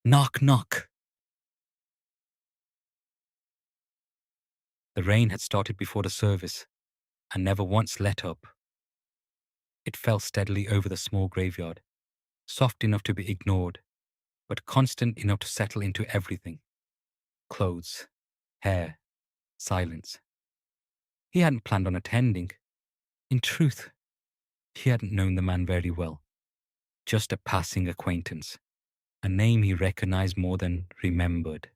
Knock, knock. The rain had started before the service and never once let up. It fell steadily over the small graveyard, soft enough to be ignored, but constant enough to settle into everything. Clothes, hair, silence. He hadn't planned on attending. In truth, he hadn't known the man very well. Just a passing acquaintance, a name he recognized more than remembered.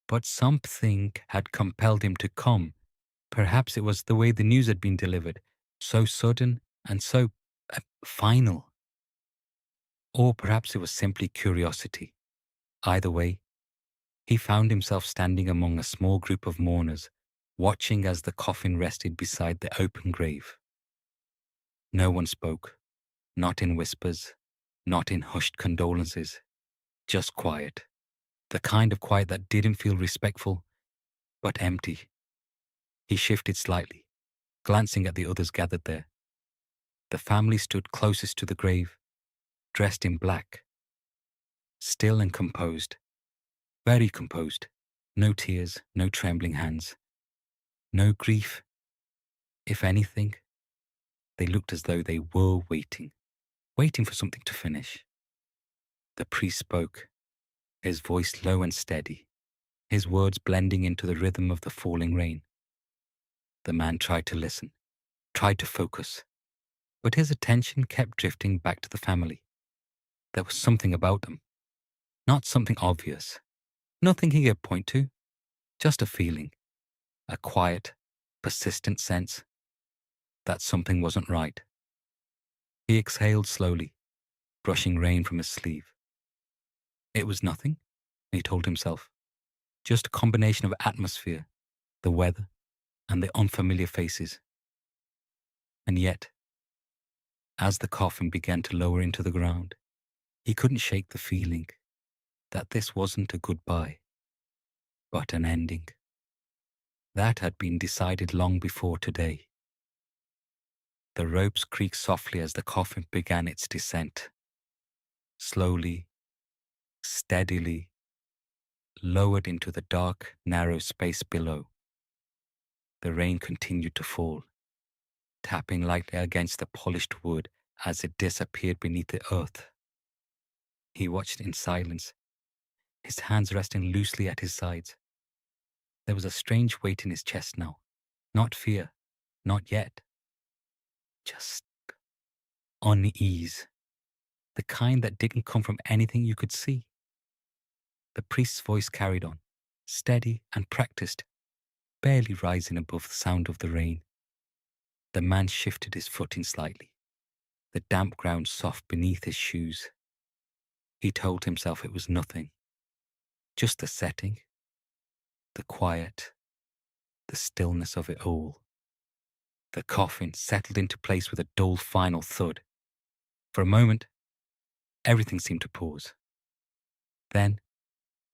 But something had compelled him to come. Perhaps it was the way the news had been delivered, so sudden and so final. Or perhaps it was simply curiosity. Either way, he found himself standing among a small group of mourners, watching as the coffin rested beside the open grave. No one spoke, not in whispers, not in hushed condolences, just quiet. The kind of quiet that didn't feel respectful, but empty. He shifted slightly, glancing at the others gathered there. The family stood closest to the grave, dressed in black. Still and composed. Very composed. No tears, no trembling hands. No grief. If anything, they looked as though they were waiting for something to finish. The priest spoke, his voice low and steady, his words blending into the rhythm of the falling rain. The man tried to listen, tried to focus, but his attention kept drifting back to the family. There was something about them, not something obvious, nothing he could point to, just a feeling, a quiet, persistent sense that something wasn't right. He exhaled slowly, brushing rain from his sleeve. It was nothing, he told himself, just a combination of atmosphere, the weather, and the unfamiliar faces. And yet, as the coffin began to lower into the ground, he couldn't shake the feeling that this wasn't a goodbye, but an ending. That had been decided long before today. The ropes creaked softly as the coffin began its descent. Slowly, steadily, lowered into the dark, narrow space below. The rain continued to fall, tapping lightly against the polished wood as it disappeared beneath the earth. He watched in silence, his hands resting loosely at his sides. There was a strange weight in his chest now. Not fear, not yet. Just unease. The kind that didn't come from anything you could see. The priest's voice carried on, steady and practiced, barely rising above the sound of the rain. The man shifted his footing slightly, the damp ground soft beneath his shoes. He told himself it was nothing, just the setting, the quiet, the stillness of it all. The coffin settled into place with a dull final thud. For a moment, everything seemed to pause. Then,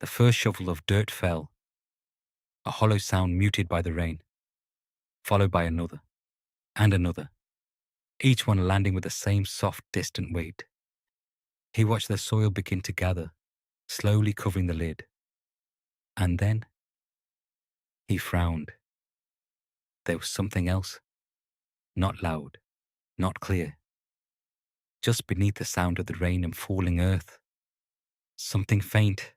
the first shovel of dirt fell, a hollow sound muted by the rain, followed by another, and another, each one landing with the same soft, distant weight. He watched the soil begin to gather, slowly covering the lid. And then, he frowned. There was something else, not loud, not clear, just beneath the sound of the rain and falling earth. Something faint.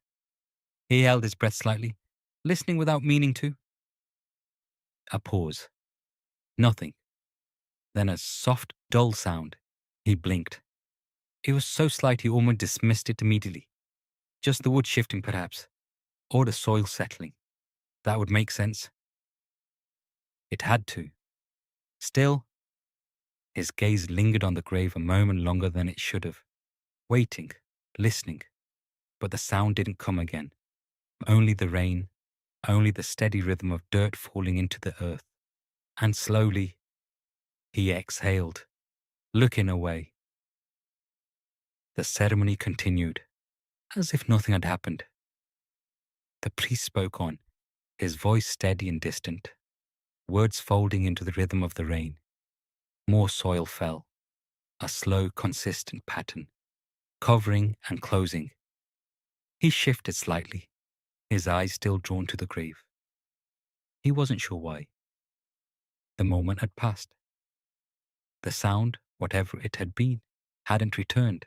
He held his breath slightly, listening without meaning to. A pause. Nothing. Then a soft, dull sound. He blinked. It was so slight he almost dismissed it immediately. Just the wood shifting, perhaps, or the soil settling. That would make sense. It had to. Still, his gaze lingered on the grave a moment longer than it should have, waiting, listening. But the sound didn't come again. Only the rain, only the steady rhythm of dirt falling into the earth. And slowly, he exhaled, looking away. The ceremony continued, as if nothing had happened. The priest spoke on, his voice steady and distant, words folding into the rhythm of the rain. More soil fell, a slow, consistent pattern, covering and closing. He shifted slightly, his eyes still drawn to the grave. He wasn't sure why. The moment had passed. The sound, whatever it had been, hadn't returned.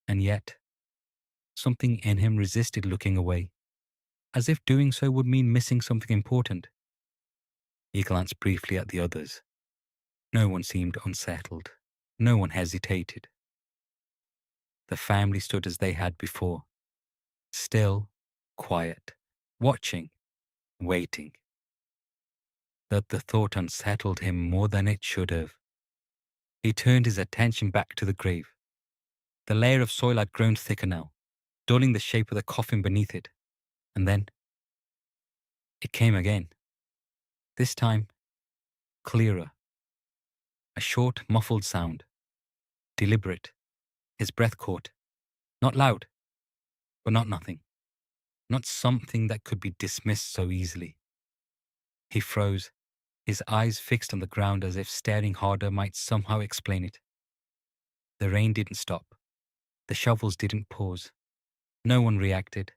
And yet, something in him resisted looking away, as if doing so would mean missing something important. He glanced briefly at the others. No one seemed unsettled. No one hesitated. The family stood as they had before, still, quiet, watching, waiting. That the thought unsettled him more than it should have. He turned his attention back to the grave. The layer of soil had grown thicker now, dulling the shape of the coffin beneath it. And then it came again. This time, clearer. A short, muffled sound. Deliberate. His breath caught. Not loud, but not nothing. Not something that could be dismissed so easily. He froze, his eyes fixed on the ground as if staring harder might somehow explain it. The rain didn't stop. The shovels didn't pause. No one reacted.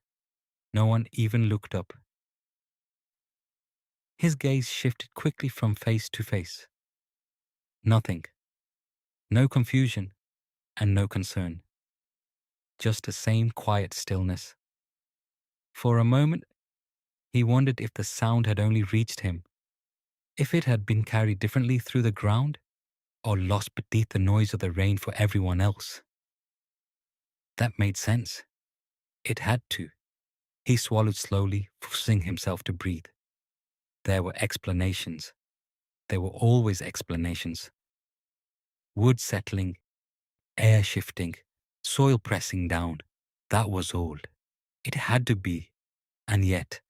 No one even looked up. His gaze shifted quickly from face to face. Nothing. No confusion and no concern. Just the same quiet stillness. For a moment, he wondered if the sound had only reached him, if it had been carried differently through the ground, or lost beneath the noise of the rain for everyone else. That made sense. It had to. He swallowed slowly, forcing himself to breathe. There were explanations. There were always explanations. Wood settling, air shifting, soil pressing down. That was all. It had to be. And yet,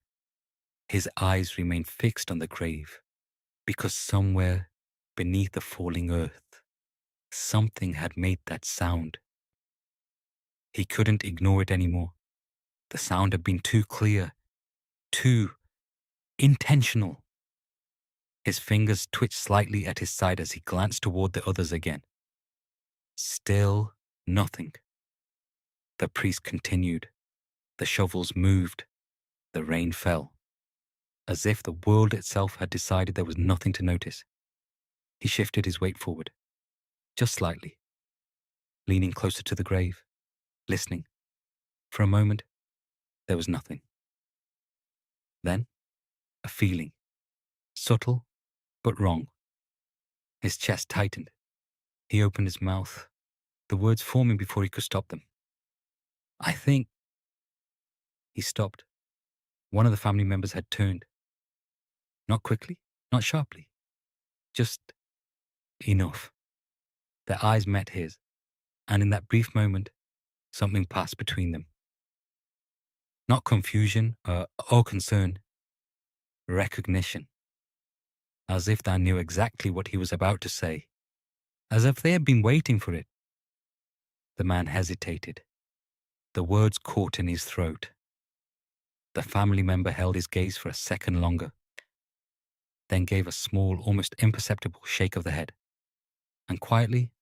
his eyes remained fixed on the grave, because somewhere beneath the falling earth, something had made that sound. He couldn't ignore it anymore. The sound had been too clear, too intentional. His fingers twitched slightly at his side as he glanced toward the others again. Still nothing. The priest continued. The shovels moved. The rain fell. As if the world itself had decided there was nothing to notice. He shifted his weight forward, just slightly, leaning closer to the grave, listening. For a moment, there was nothing. Then, a feeling, subtle but wrong. His chest tightened. He opened his mouth, the words forming before he could stop them. I think... He stopped. One of the family members had turned. Not quickly, not sharply. Just enough. Their eyes met his, and in that brief moment, something passed between them. Not confusion or concern. Recognition. As if they knew exactly what he was about to say. As if they had been waiting for it. The man hesitated. The words caught in his throat. The family member held his gaze for a second longer, then gave a small, almost imperceptible shake of the head. And quietly,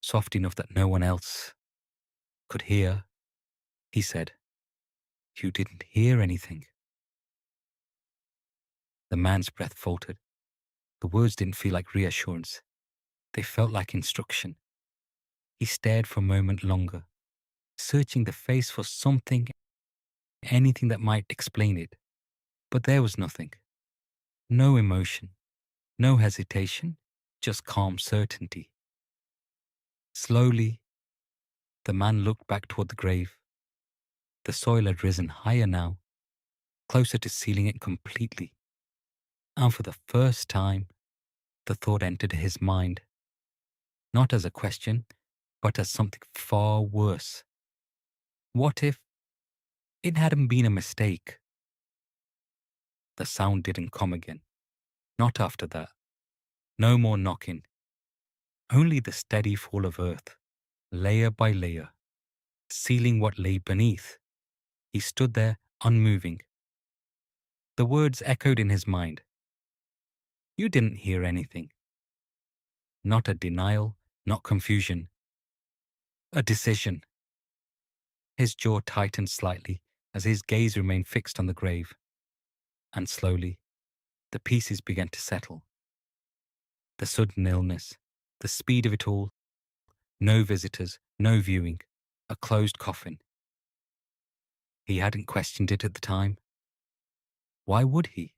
soft enough that no one else could hear, he said, "You didn't hear anything." The man's breath faltered. The words didn't feel like reassurance. They felt like instruction. He stared for a moment longer, searching the face for something, anything that might explain it. But there was nothing. No emotion, no hesitation, just calm certainty. Slowly, the man looked back toward the grave. The soil had risen higher now, closer to sealing it completely. And for the first time, the thought entered his mind, not as a question, but as something far worse. What if it hadn't been a mistake? The sound didn't come again. Not after that. No more knocking. Only the steady fall of earth, layer by layer, sealing what lay beneath. He stood there, unmoving. The words echoed in his mind. You didn't hear anything. Not a denial, not confusion. A decision. His jaw tightened slightly as his gaze remained fixed on the grave. And slowly, the pieces began to settle. The sudden illness, the speed of it all, no visitors, no viewing, a closed coffin. He hadn't questioned it at the time. Why would he?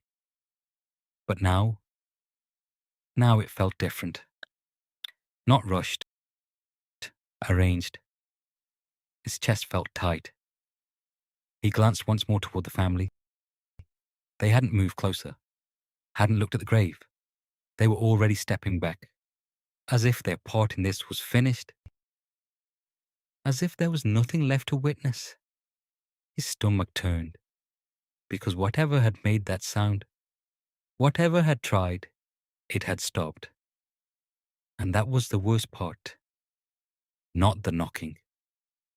But now it felt different. Not rushed, arranged. His chest felt tight. He glanced once more toward the family. They hadn't moved closer, hadn't looked at the grave. They were already stepping back, as if their part in this was finished, as if there was nothing left to witness. His stomach turned, because whatever had made that sound, whatever had tried, it had stopped. And that was the worst part. Not the knocking,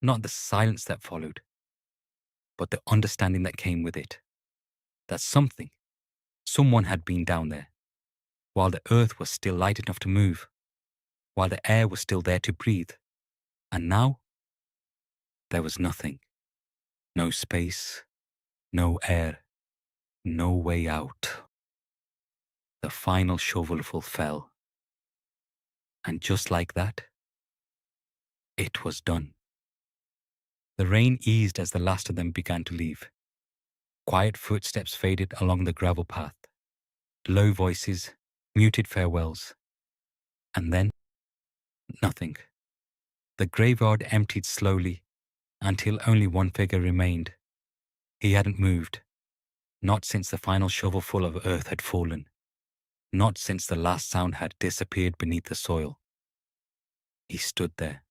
not the silence that followed, but the understanding that came with it. That someone had been down there, while the earth was still light enough to move, while the air was still there to breathe. And now, there was nothing. No space, no air, no way out. The final shovelful fell. And just like that, it was done. The rain eased as the last of them began to leave. Quiet footsteps faded along the gravel path. Low voices, muted farewells. And then, nothing. The graveyard emptied slowly until only one figure remained. He hadn't moved. Not since the final shovelful of earth had fallen. Not since the last sound had disappeared beneath the soil. He stood there,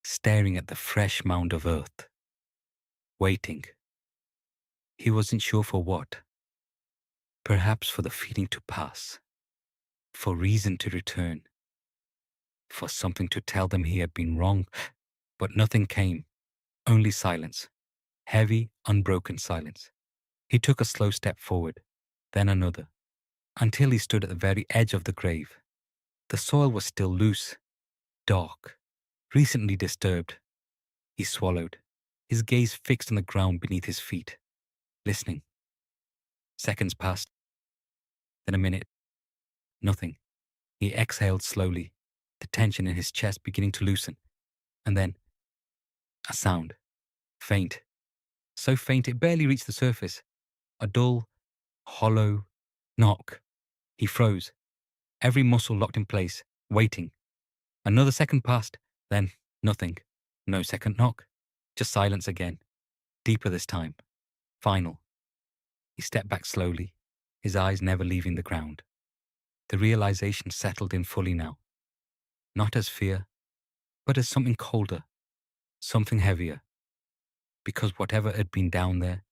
staring at the fresh mound of earth. Waiting. He wasn't sure for what. Perhaps for the feeling to pass. For reason to return. For something to tell them he had been wrong. But nothing came. Only silence. Heavy, unbroken silence. He took a slow step forward, then another, until he stood at the very edge of the grave. The soil was still loose, dark, recently disturbed. He swallowed, his gaze fixed on the ground beneath his feet, listening. Seconds passed, then a minute. Nothing. He exhaled slowly, the tension in his chest beginning to loosen. And then, a sound. Faint. So faint it barely reached the surface. A dull, hollow knock. He froze, every muscle locked in place, waiting. Another second passed, then nothing. No second knock. Just silence again. Deeper this time. Final. He stepped back slowly, his eyes never leaving the ground. The realization settled in fully now. Not as fear, but as something colder, something heavier. Because whatever had been down there,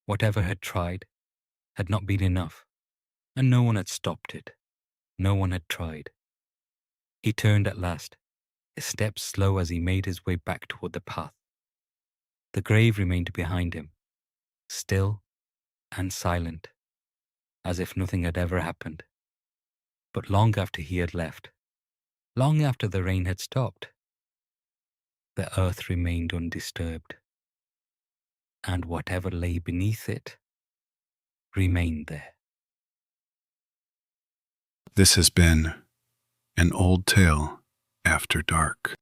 whatever had tried, had not been enough. And no one had stopped it. No one had tried. He turned at last, his steps slow as he made his way back toward the path. The grave remained behind him, still and silent, as if nothing had ever happened. But long after he had left, long after the rain had stopped, the earth remained undisturbed, and whatever lay beneath it remained there. This has been An Old Tale After Dark.